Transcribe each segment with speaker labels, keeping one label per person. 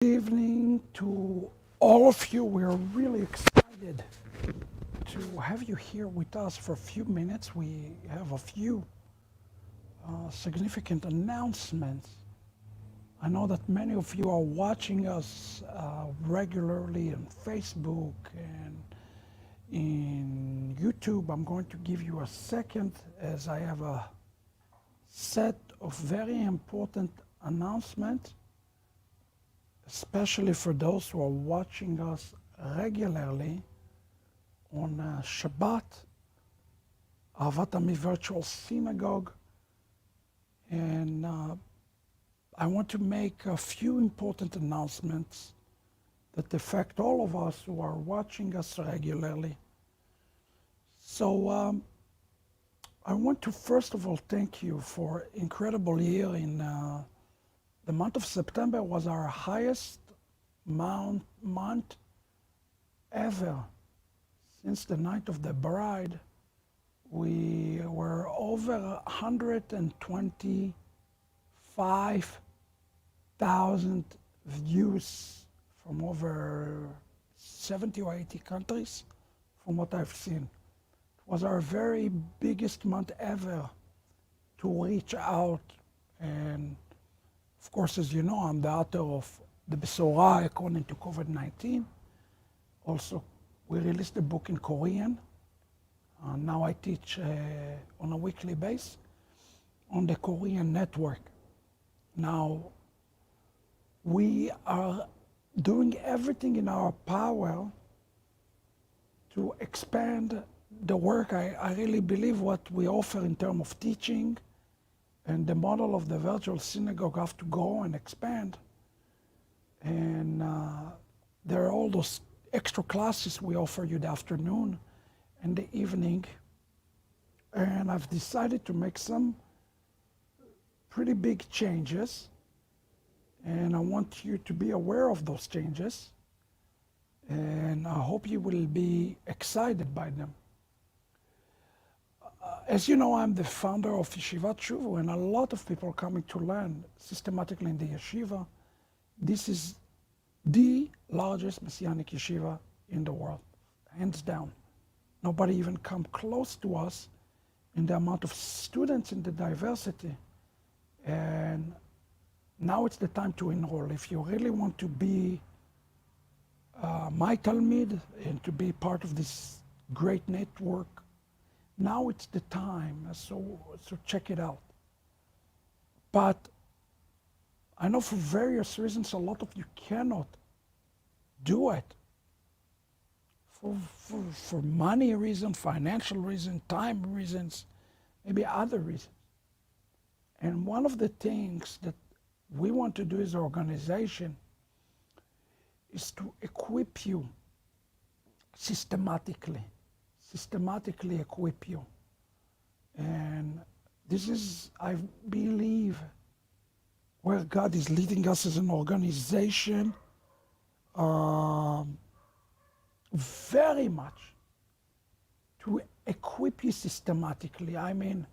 Speaker 1: Evening to all of you. We're really excited to have you here with us for a few minutes. We have a few significant announcements. I know that many of you are watching us regularly on Facebook and in YouTube. I'm going to give you a second as I have a set of very important announcements, especially for those who are watching us regularly on Shabbat, Avat Ami Virtual Synagogue. And I want to make a few important announcements that affect all of us who are watching us regularly. So I want to first of all thank you for incredible year in the month of September was our highest month ever. Since the night of the bride, we were over 125,000 views from over 70 or 80 countries, from what I've seen. It was our very biggest month ever to reach out. And of course, as you know, I'm the author of The Besorah According to COVID-19. Also, we released a book in Korean. Now I teach on a weekly basis on the Korean network. Now, we are doing everything in our power to expand the work. I really believe what we offer in terms of teaching and the model of the virtual synagogue have to go and expand. And there are all those extra classes we offer you the afternoon and the evening. And I've decided to make some pretty big changes. And I want you to be aware of those changes. And I hope you will be excited by them. As you know, I'm the founder of Yeshivat Shuvu, and a lot of people are coming to learn systematically in the yeshiva. This is the largest Messianic yeshiva in the world, hands down. Nobody even come close to us in the amount of students and the diversity. And now it's the time to enroll. If you really want to be my Talmid and to be part of this great network, now it's the time, so check it out. But I know for various reasons, a lot of you cannot do it. For money reasons, financial reasons, time reasons, maybe other reasons. And one of the things that we want to do as an organization is to equip you systematically equip you. And this is, I believe, where God is leading us as an organization very much to equip you systematically. I mean,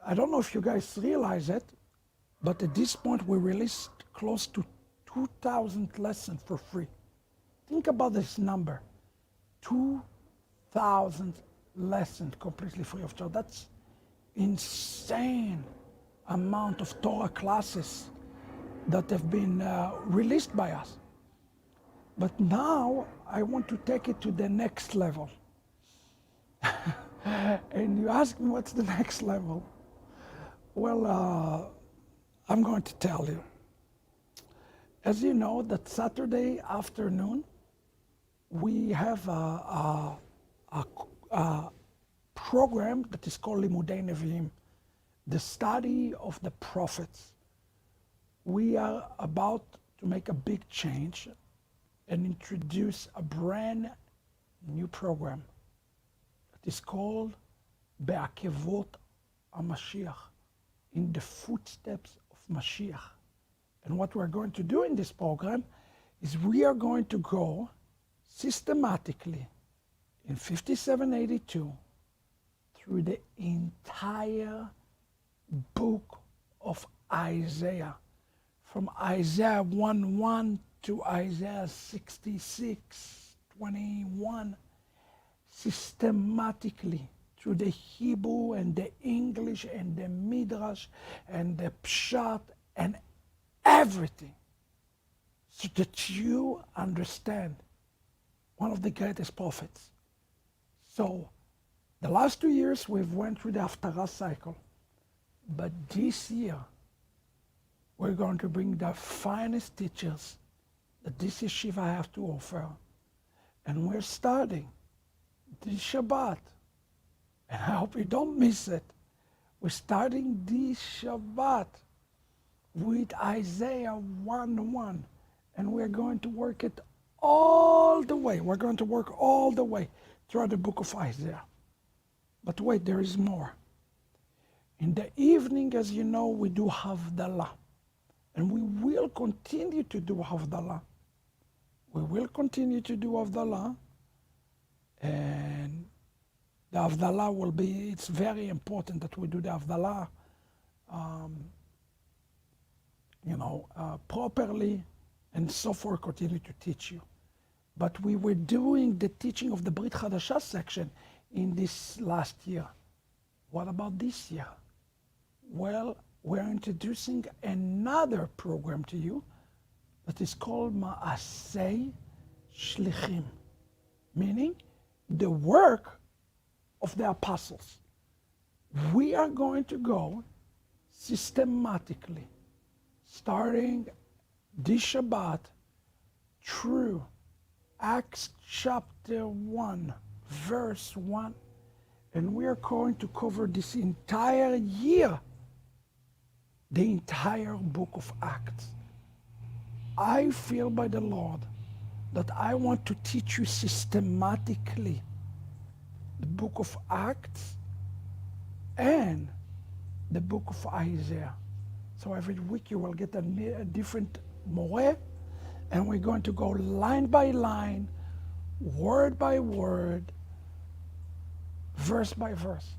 Speaker 1: I don't know if you guys realize it, but at this point we released close to 2,000 lessons for free. Think about this number, 2,000 lessons completely free of charge. That's insane amount of Torah classes that have been released by us. But now I want to take it to the next level. And you ask me what's the next level? Well, I'm going to tell you. As you know, that Saturday afternoon, we have a program that is called Limudei Nevi'im, the study of the prophets. We are about to make a big change and introduce a brand new program that is called Be'akevot HaMashiach, in the footsteps of Mashiach. And what we're going to do in this program is we are going to go systematically in 5782 through the entire book of Isaiah, from Isaiah 1:1 to Isaiah 66:21 systematically through the Hebrew and the English and the Midrash and the Pshat and everything, so that you understand one of the greatest prophets. So the last 2 years we've went through the Haftarah cycle, but this year we're going to bring the finest teachers that this yeshiva have to offer, and we're starting this Shabbat, and I hope you don't miss it. We're starting this Shabbat with Isaiah 1:1, and we're going to work it all the way. We're going to work all the way throughout the book of Isaiah. But wait, there is more. In the evening, as you know, we do Havdalah, and we will continue to do Havdalah. We will continue to do Havdalah, and the Havdalah will be, it's very important that we do the Havdalah properly, and so forth, continue to teach you. But we were doing the teaching of the Brit Hadashah section in this last year. What about this year? Well, we're introducing another program to you that is called Ma'asei Shlichim, meaning the work of the apostles. We are going to go systematically, starting this Shabbat through Acts chapter 1, verse 1, and we are going to cover this entire year, the entire book of Acts. I feel by the Lord that I want to teach you systematically the book of Acts and the book of Isaiah. So every week you will get a different moreh, and we're going to go line by line, word by word, verse by verse.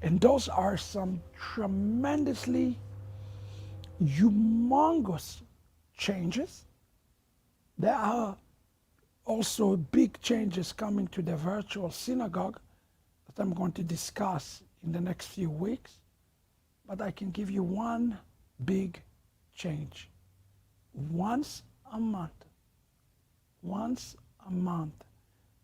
Speaker 1: And those are some tremendously humongous changes. There are also big changes coming to the virtual synagogue that I'm going to discuss in the next few weeks. But I can give you one big change. Once a month,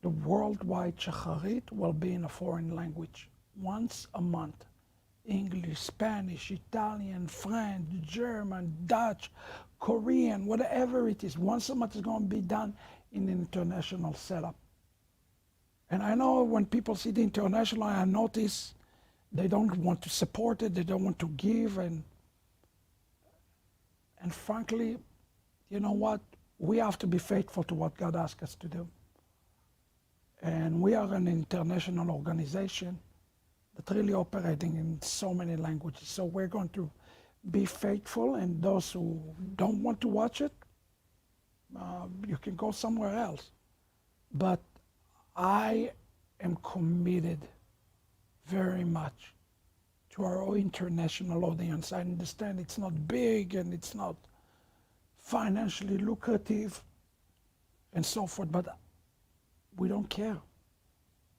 Speaker 1: the worldwide Shacharit will be in a foreign language. Once a month. English, Spanish, Italian, French, German, Dutch, Korean, whatever it is. Once a month is going to be done in an international setup. And I know when people see the international, I notice they don't want to support it, they don't want to give, and frankly, you know what? We have to be faithful to what God asks us to do. And we are an international organization that's really operating in so many languages. So we're going to be faithful, and those who don't want to watch it, you can go somewhere else. But I am committed very much to our international audience. I understand it's not big and it's not financially lucrative and so forth, but we don't care.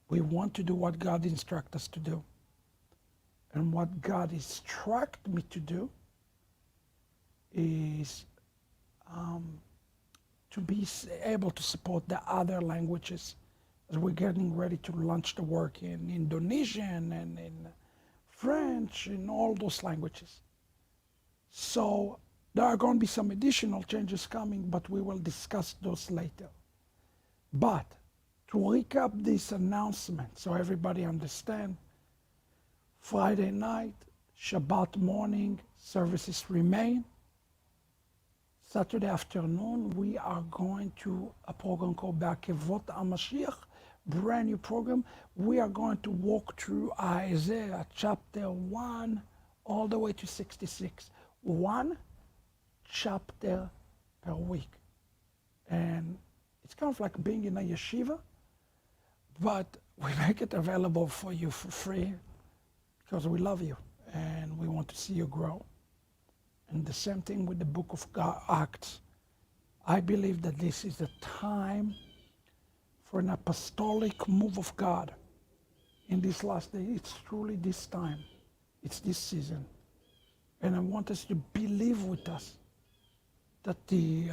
Speaker 1: We want to do what God instructs us to do. And what God instructed me to do is to be able to support the other languages, as we're getting ready to launch the work in Indonesian and in French, in all those languages. So there are going to be some additional changes coming, but we will discuss those later. But to recap this announcement so everybody understands, Friday night, Shabbat morning, services remain. Saturday afternoon, we are going to a program called Be'akevot HaMashiach, brand new program. We are going to walk through Isaiah chapter 1 all the way to 66. One chapter per week. And it's kind of like being in a yeshiva, but we make it available for you for free because we love you and we want to see you grow. And the same thing with the book of Acts. I believe that this is the time for an apostolic move of God in this last day. It's truly this time. It's this season. And I want us to believe with us that the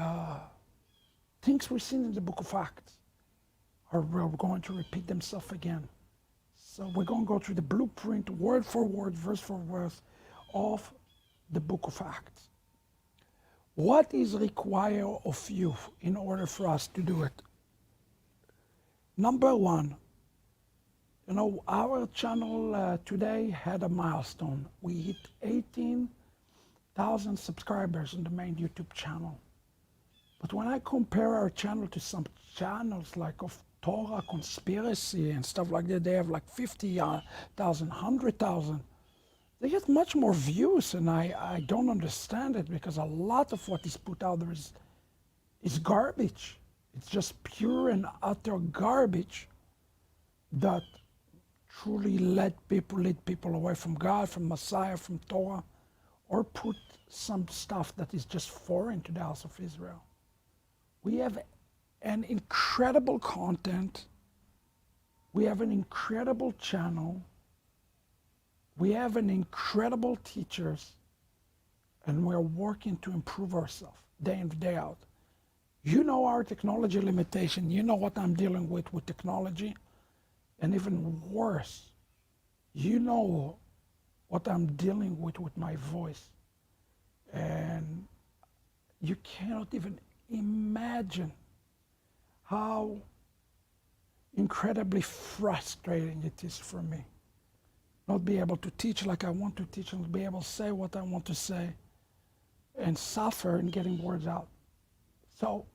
Speaker 1: things we've seen in the book of Acts are going to repeat themselves again. So we're going to go through the blueprint, word for word, verse for verse, of the book of Acts. What is required of you in order for us to do it? Number one, our channel today had a milestone. We hit 18,000 subscribers on the main YouTube channel. But when I compare our channel to some channels like of Torah, conspiracy and stuff like that, they have like 50,000, 100,000. They get much more views, and I don't understand it, because a lot of what is put out there is garbage. It's just pure and utter garbage that truly lead people away from God, from Messiah, from Torah, or put some stuff that is just foreign to the house of Israel. We have an incredible content. We have an incredible channel. We have an incredible teachers, and we're working to improve ourselves day in, day out. You know our technology limitation. You know what I'm dealing with technology. And even worse, you know what I'm dealing with my voice. And you cannot even imagine how incredibly frustrating it is for me. Not be able to teach like I want to teach, and be able to say what I want to say, and suffer in getting words out. So,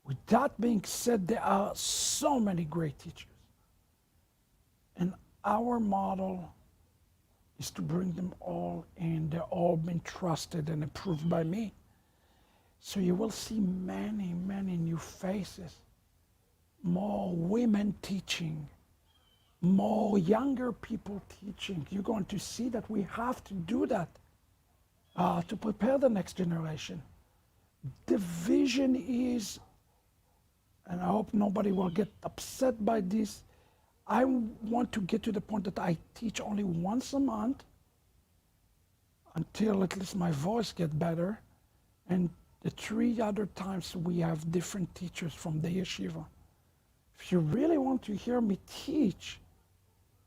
Speaker 1: with that being said, there are so many great teachers. And our model is to bring them all in. They're all been trusted and approved by me. So you will see many, many new faces. More women teaching. More younger people teaching. You're going to see that we have to do that to prepare the next generation. The vision is, and I hope nobody will get upset by this, I want to get to the point that I teach only once a month until at least my voice gets better. And the 3 other times we have different teachers from the yeshiva. If you really want to hear me teach,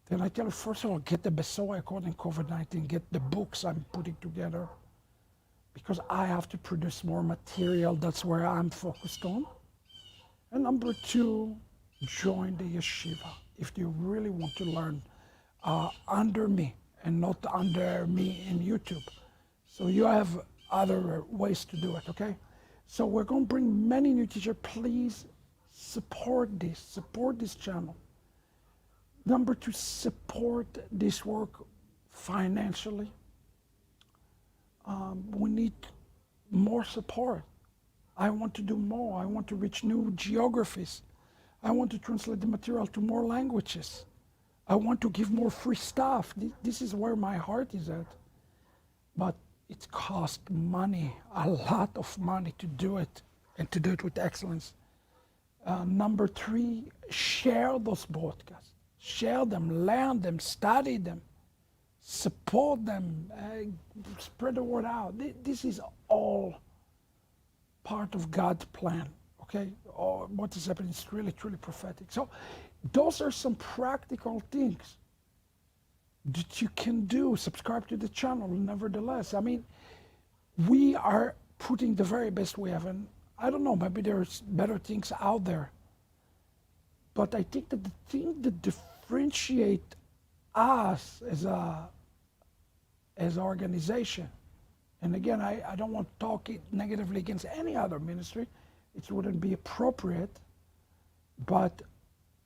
Speaker 1: then I tell you, first of all, get the Besorah according to COVID-19, get the books I'm putting together, because I have to produce more material. That's where I'm focused on. And number 2, join the yeshiva if you really want to learn under me and not under me in YouTube. So you have other ways to do it, okay? So we're going to bring many new teachers. Please support this channel. Number 2, support this work financially. We need more support. I want to do more. I want to reach new geographies. I want to translate the material to more languages. I want to give more free stuff. This is where my heart is at. But it costs money, a lot of money to do it, and to do it with excellence. Number 3, share those broadcasts. Share them, learn them, study them, support them, spread the word out. This is all part of God's plan, okay? What is happening is really, truly prophetic. So those are some practical things that you can do. Subscribe to the channel, nevertheless. I mean, we are putting the very best we have, and I don't know, maybe there's better things out there. But I think that the thing that differentiates us as an organization, and again, I don't want to talk negatively against any other ministry. It wouldn't be appropriate. But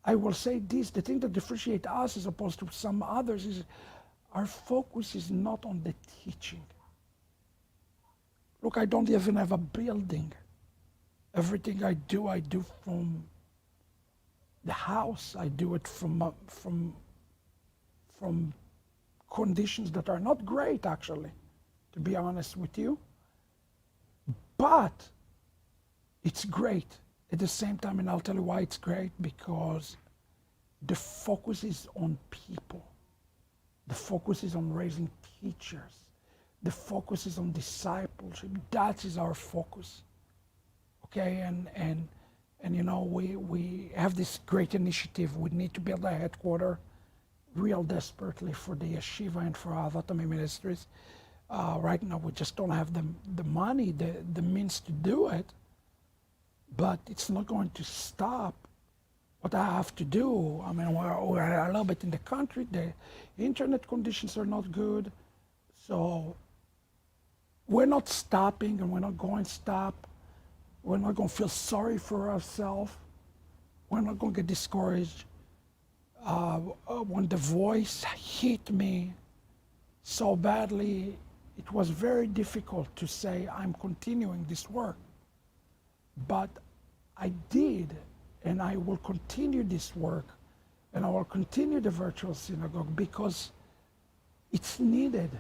Speaker 1: I will say this, the thing that differentiates us as opposed to some others is our focus is not on the teaching. Look, I don't even have a building. Everything I do from the house. I do it from conditions that are not great, actually, to be honest with you. But It's great. At the same time, and I'll tell you why it's great, because the focus is on people. The focus is on raising teachers. The focus is on discipleship. That is our focus. Okay, and we have this great initiative. We need to build a headquarters real desperately for the yeshiva and for our Vatami ministries. Right now, we just don't have the money, the means to do it. But it's not going to stop what I have to do. I mean, we're a little bit in the country. The internet conditions are not good. So we're not stopping, and we're not going to stop. We're not going to feel sorry for ourselves. We're not going to get discouraged. When the voice hit me so badly, it was very difficult to say I'm continuing this work. But I did, and I will continue this work, and I will continue the virtual synagogue because it's needed.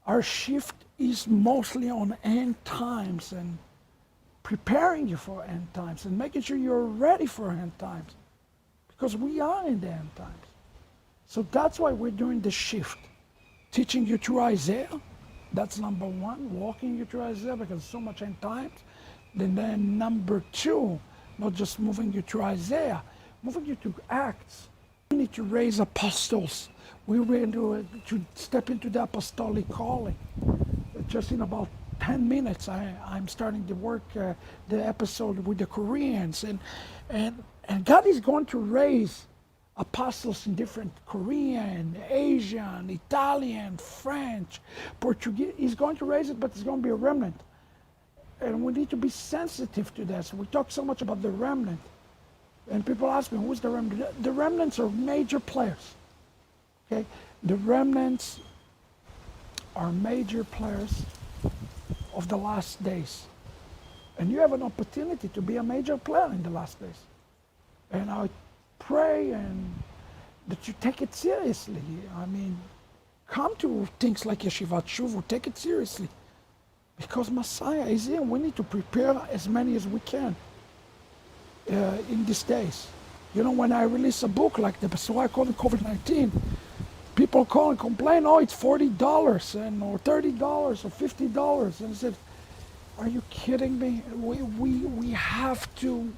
Speaker 1: Our shift is mostly on end times and preparing you for end times and making sure you're ready for end times, because we are in the end times. So that's why we're doing the shift. Teaching you through Isaiah, that's number one, walking you through Isaiah because so much end times. Then number two, not just moving you through Isaiah, moving you to Acts. We need to raise apostles. We need to step into the apostolic calling. Just in about 10 minutes, I'm starting to work the episode with the Koreans. And God is going to raise apostles in different Korean, Asian, Italian, French, Portuguese. He's going to raise it, but it's going to be a remnant. And we need to be sensitive to that. So we talk so much about the remnant. And people ask me, who's the remnant? The remnants are major players. Okay? The remnants are major players of the last days. And you have an opportunity to be a major player in the last days. And I pray that you take it seriously. I mean, come to things like Yeshivat Shuvu, take it seriously. Because Messiah is here. We need to prepare as many as we can in these days. You know, when I release a book like the So I call it COVID-19, people call and complain, oh, it's $40 or $30 or $50. And I said, are you kidding me? We have to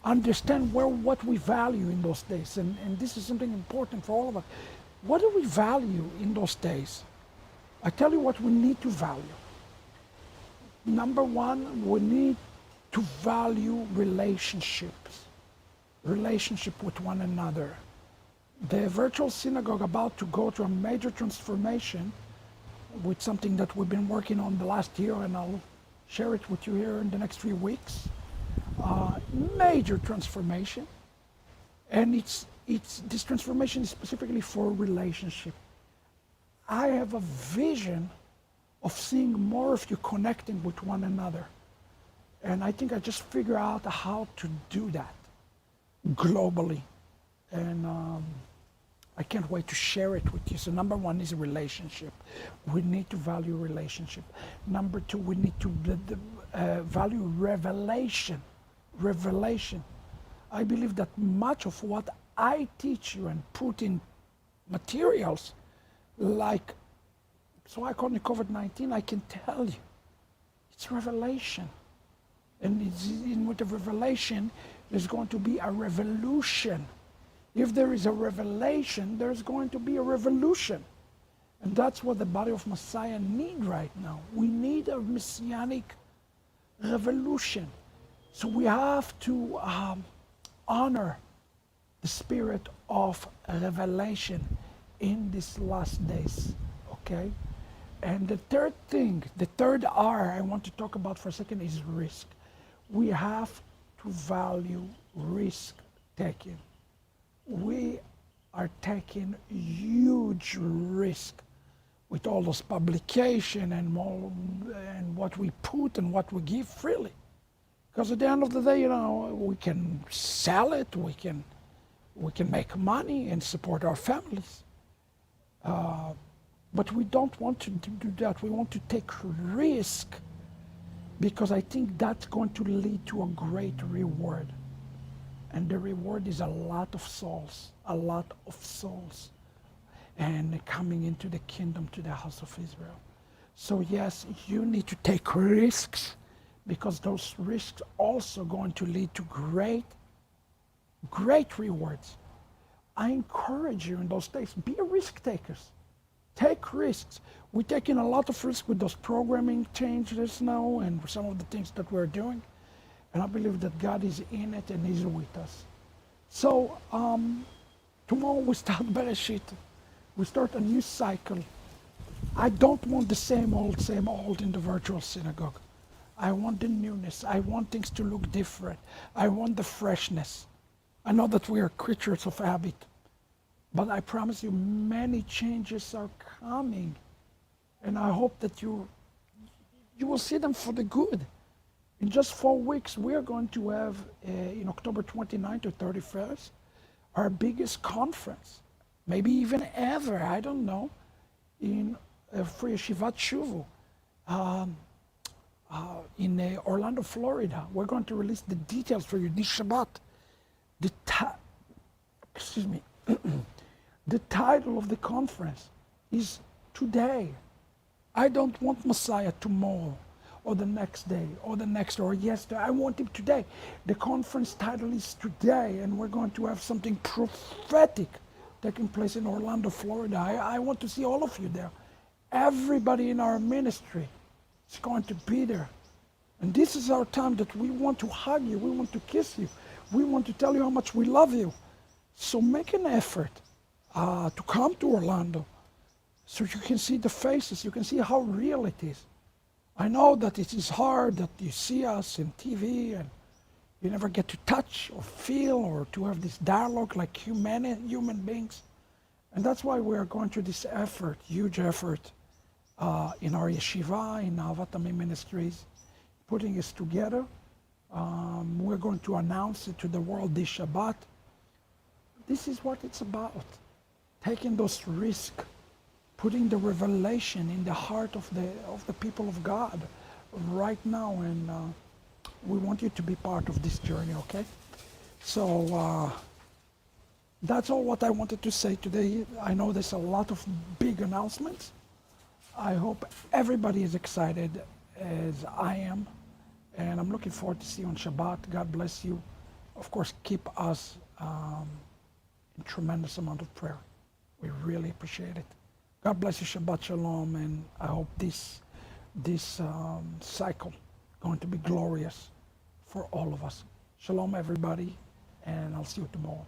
Speaker 1: understand what we value in those days. And this is something important for all of us. What do we value in those days? I tell you what we need to value. Number one, we need to value relationships, relationship with one another. The virtual synagogue about to go through a major transformation with something that we've been working on the last year, and I'll share it with you here in the next few weeks. Major transformation, and this transformation is specifically for relationship. I have a vision of seeing more of you connecting with one another. And I think I just figured out how to do that globally. And I can't wait to share it with you. So number one is relationship. We need to value relationship. Number two, we need to value revelation. Revelation. I believe that much of what I teach you and put in materials, like, so I call it COVID-19, I can tell you, it's revelation. And with the revelation, there's going to be a revolution. If there is a revelation, there's going to be a revolution. And that's what the body of Messiah need right now. We need a messianic revolution. So we have to honor the spirit of revelation in these last days, okay? And the third thing, the third R I want to talk about for a second is risk. We have to value risk taking. We are taking huge risk with all those publication and what we put and what we give freely. Because at the end of the day, you know, we can sell it, we can make money and support our families. But we don't want to do that. We want to take risk because I think that's going to lead to a great reward. And the reward is a lot of souls, and coming into the kingdom, to the house of Israel. So yes, you need to take risks, because those risks also going to lead to great, great rewards. I encourage you in those days, be a risk takers. Take risks. We're taking a lot of risks with those programming changes now and some of the things that we're doing. And I believe that God is in it and He's with us. So tomorrow we start Bereshit. We start a new cycle. I don't want the same old in the virtual synagogue. I want the newness. I want things to look different. I want the freshness. I know that we are creatures of habit, but I promise you many changes are coming. And I hope that you will see them for the good. In just 4 weeks, we are going to have, in October 29th to 31st, our biggest conference, maybe even ever, I don't know, for Yeshivat Shuvu in Orlando, Florida. We're going to release the details for you this Shabbat. The title of the conference is Today. I don't want Messiah tomorrow or the next day or the next or yesterday. I want him today. The conference title is Today, and we're going to have something prophetic taking place in Orlando, Florida. I want to see all of you there. Everybody in our ministry is going to be there. And this is our time that we want to hug you. We want to kiss you. We want to tell you how much we love you. So make an effort to come to Orlando so you can see the faces. You can see how real it is. I know that it is hard that you see us in TV and you never get to touch or feel or to have this dialogue like human beings. And that's why we are going through this effort, huge effort, in our yeshiva, in Ahavat Amim Ministries, putting us together. We're going to announce it to the world this Shabbat. This is what it's about. Taking those risks, putting the revelation in the heart of the people of God right now. And we want you to be part of this journey, okay? So that's all what I wanted to say today. I know there's a lot of big announcements. I hope everybody is excited as I am. And I'm looking forward to see you on Shabbat. God bless you. Of course, keep us in tremendous amount of prayer. We really appreciate it. God bless you. Shabbat Shalom. And I hope this cycle going to be glorious for all of us. Shalom, everybody. And I'll see you tomorrow.